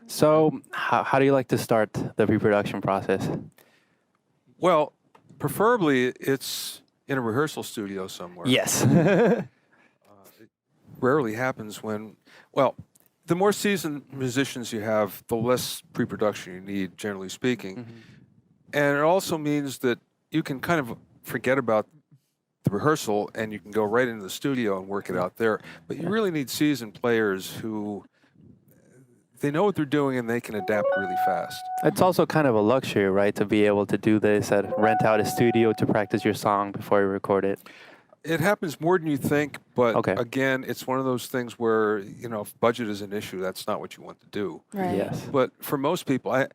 So, how do you like to start the pre-production process? Well, preferably it's in a rehearsal studio somewhere. Yes. It rarely happens well, the more seasoned musicians you have, the less pre-production you need, generally speaking. And it also means that you can kind of forget about the rehearsal and you can go right into the studio and work it out there. But you really need seasoned players who they know what they're doing and they can adapt really fast. It's also kind of a luxury, right, to be able to do this and rent out a studio to practice your song before you record it. It happens more than you think, but Okay. again, it's one of those things where, if budget is an issue, that's not what you want to do. Right. Yes. But for most people,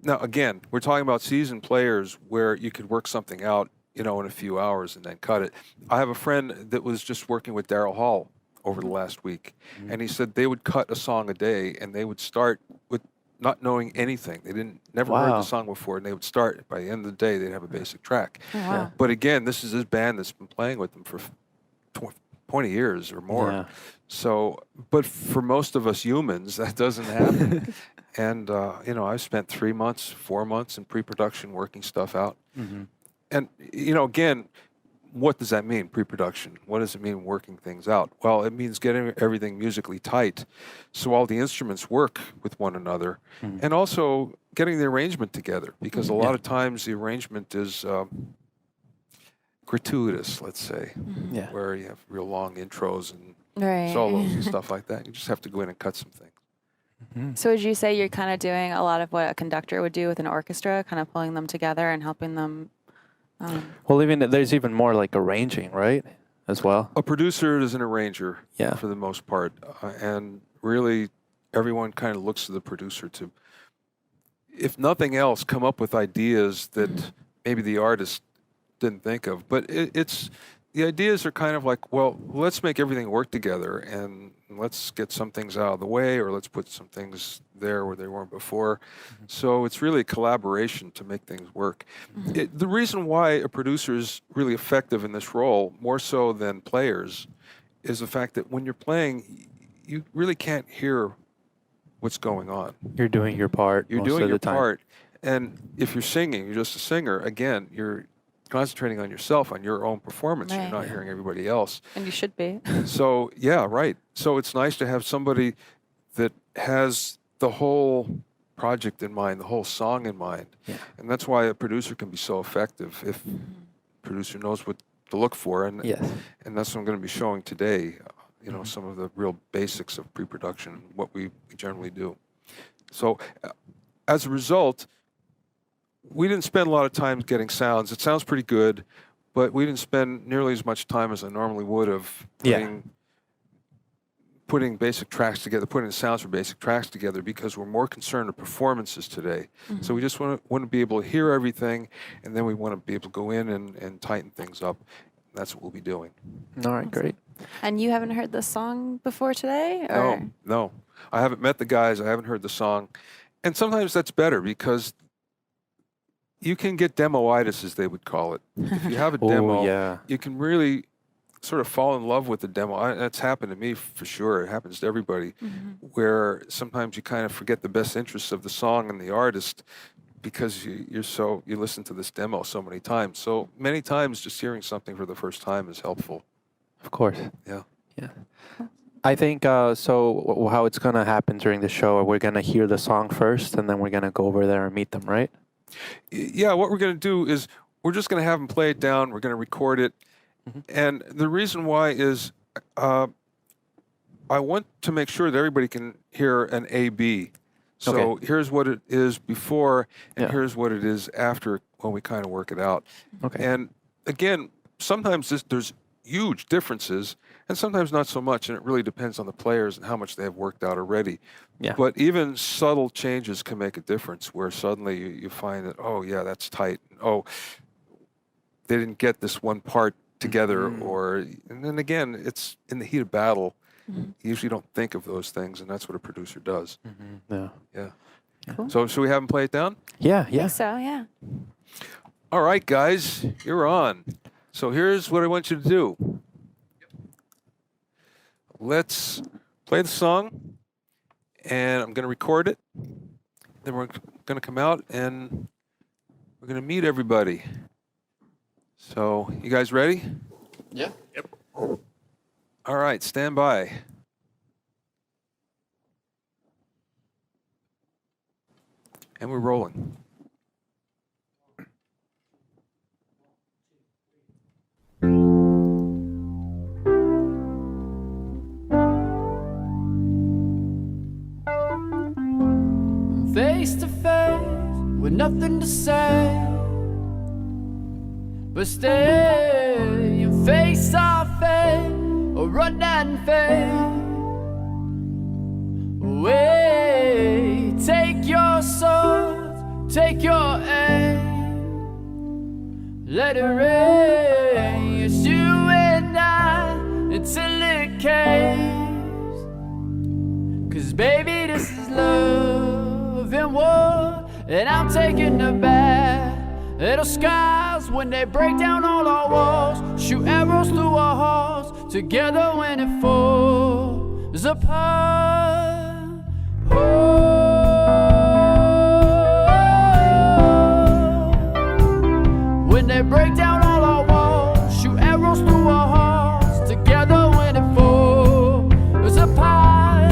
now again, we're talking about seasoned players where you could work something out, in a few hours and then cut it. I have a friend that was just working with Daryl Hall over the last week, and he said they would cut a song a day, and they would start with not knowing anything. They never heard the song before, and they would start. By the end of the day, they'd have a basic track. Oh, wow. But again, this is his band that's been playing with them for 20 years or more. Yeah. So, but for most of us humans, that doesn't happen. And, I've spent 3 months, 4 months in pre-production working stuff out. And, again, what does that mean, pre-production? What does it mean working things out? Well, it means getting everything musically tight so all the instruments work with one another, and also getting the arrangement together, because a lot of times the arrangement is gratuitous, let's say, where you have real long intros and solos and stuff like that. You just have to go in and cut some things. So would you say you're kind of doing a lot of what a conductor would do with an orchestra, kind of pulling them together and helping them? Well, there's even more like arranging, right, as well? A producer is an arranger, Yeah. for the most part, and really everyone kind of looks to the producer to, if nothing else, come up with ideas that maybe the artist didn't think of. But the ideas are kind of like, well, let's make everything work together and let's get some things out of the way, or let's put some things there where they weren't before. So it's really a collaboration to make things work. The reason why a producer is really effective in this role, more so than players, is the fact that when you're playing, you really can't hear what's going on. You're doing your part. You're most doing of your the time. part. And if you're singing, you're just a singer, again, you're concentrating on yourself, on your own performance. You're Right. not hearing everybody else. And you should be. So, yeah, right. So it's nice to have somebody that has the whole project in mind, the whole song in mind. Yeah. And that's why a producer can be so effective if the producer knows what to look for. And, Yes. and that's what I'm going to be showing today, some of the real basics of pre-production, what we generally do. So as a result, we didn't spend a lot of time getting sounds. It sounds pretty good, but we didn't spend nearly as much time as I normally would have putting basic tracks together, putting the sounds for basic tracks together, because we're more concerned with performances today. So we just want to be able to hear everything, and then we want to be able to go in and tighten things up. That's what we'll be doing. All right, great. And you haven't heard this song before today? Or? No. I haven't met the guys. I haven't heard the song. And sometimes that's better, because you can get demo-itis, as they would call it. If you have a demo, you can really sort of fall in love with the demo. That's happened to me for sure. It happens to everybody, where sometimes you kind of forget the best interests of the song and the artist because you listen to this demo so many times. So many times just hearing something for the first time is helpful. Of course. Yeah. Yeah. I think so. How it's gonna happen during the show? We're gonna hear the song first, and then we're gonna go over there and meet them, right? Yeah. What we're going to do is we're just going to have them play it down. We're going to record it, and the reason why is I want to make sure that everybody can hear an A/B. So here's what it is before, and here's what it is after, when we kind of work it out. Okay. And again, sometimes there's huge differences, and sometimes not so much, and it really depends on the players and how much they have worked out already. Yeah. But even subtle changes can make a difference, where suddenly you find that, oh, yeah, that's tight. Oh, they didn't get this one part together, and then again, it's in the heat of battle. You usually don't think of those things, and that's what a producer does. Yeah. Yeah. Cool. So should we have them play it down? Yeah. I think so, yeah. All right, guys, you're on. So here's what I want you to do. Let's play the song, and I'm going to record it. Then we're going to come out and we're going to meet everybody. So, you guys ready? Yeah. All right, stand by. And we're rolling. Face to face with nothing to say, but stay and face our fate or run and fade away. Take your sword, take your aim, let it rain. It's you and I until it caves. 'Cause baby, this is love and war, and I'm taking the bad little skies when they break down all our walls. Shoot arrows through our hearts together when it falls apart. When they break down all our walls, shoot arrows through our hearts together when it falls apart.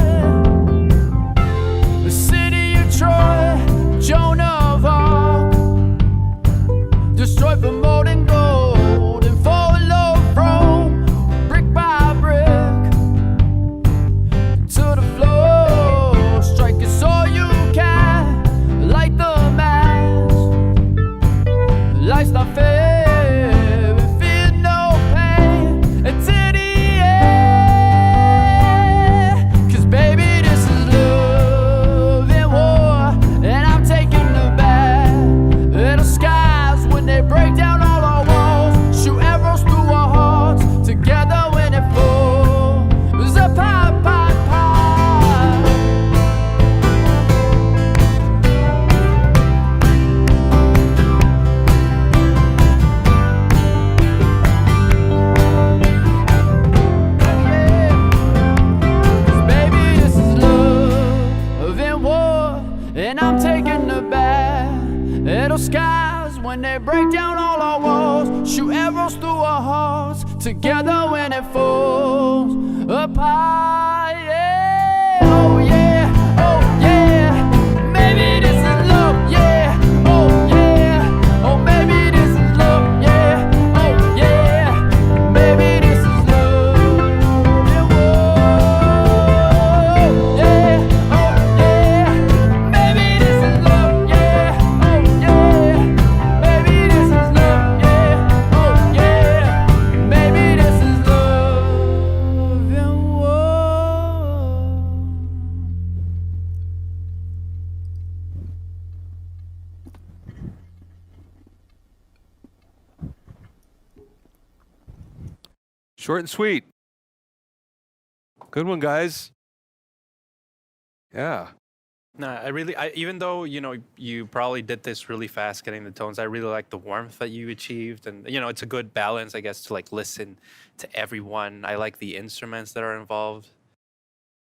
The city of Troy, Joan of Arc, destroyed for more than gold and fall of Rome, brick by brick, to the floor. Strike us all you can, light the match. Life's not fair, we feel no pain until the end. 'Cause baby, this is love and war, and I'm taking the bad little skies when they break down all our walls. Shoot arrows through our hearts together when it falls apart, apart, apart. Cause baby, this is love and war, and I'm taking the bad little skies when they break down all our walls. Shoot arrows through our hearts together when it falls apart. Yeah, oh yeah, oh yeah. Maybe this is love, yeah, oh yeah. Oh, maybe this is love, yeah, oh yeah. Maybe this is love and war, yeah, oh yeah. Maybe this is love, yeah, oh yeah. Maybe this is love, yeah, oh yeah. Maybe this is love and war. Short and sweet. Good one, guys. Yeah. No, even though, you probably did this really fast getting the tones, I really like the warmth that you achieved. And, it's a good balance, I guess, to like listen to everyone. I like the instruments that are involved.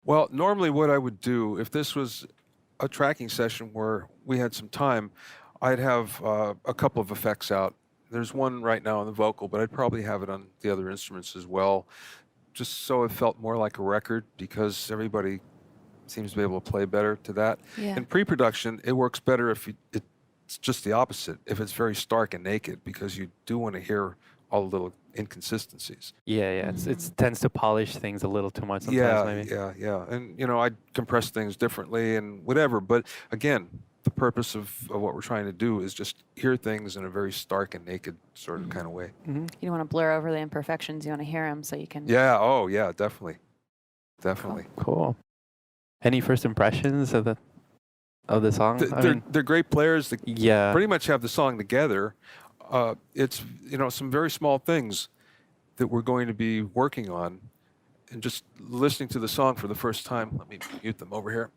Well, normally what I would do, if this was a tracking session where we had some time, I'd have a couple of effects out. There's one right now on the vocal, but I'd probably have it on the other instruments as well, just so it felt more like a record, because everybody seems to be able to play better to that. Yeah. In pre-production, it works better if it's just the opposite, if it's very stark and naked, because you do want to hear all the little inconsistencies. Yeah. It tends to polish things a little too much sometimes, maybe. Yeah. And, I'd compress things differently and whatever. But again, the purpose of what we're trying to do is just hear things in a very stark and naked sort of kind of way. You don't want to blur over the imperfections. You want to hear them so you can. Yeah. Oh, yeah, definitely. Definitely. Cool. Any first impressions of the song? They're great players. They Yeah. pretty much have the song together. It's, some very small things that we're going to be working on, and just listening to the song for the first time. Let me mute them over here.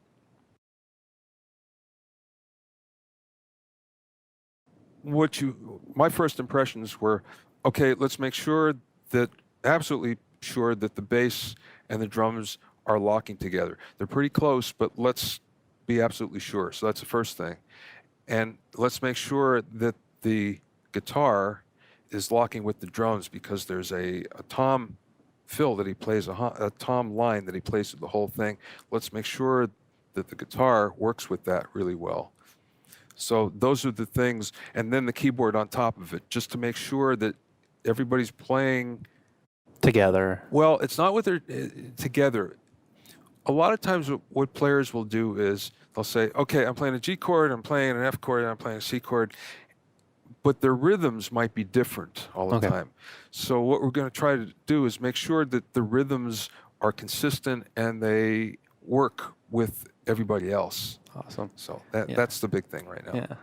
My first impressions were, okay, let's make sure absolutely sure that the bass and the drums are locking together. They're pretty close, but let's be absolutely sure. So that's the first thing. And let's make sure that the guitar is locking with the drums, because there's a tom fill that he plays, a tom line that he plays with the whole thing. Let's make sure that the guitar works with that really well. So those are the things, and then the keyboard on top of it, just to make sure that everybody's playing Together. well. It's not with their together. A lot of times what players will do is they'll say, okay, I'm playing a G chord, I'm playing an F chord, and I'm playing a C chord, but their rhythms might be different all the time. So what we're going to try to do is make sure that the rhythms are consistent and they work with everybody else. Awesome. So Yeah. that's the big thing right now. Yeah.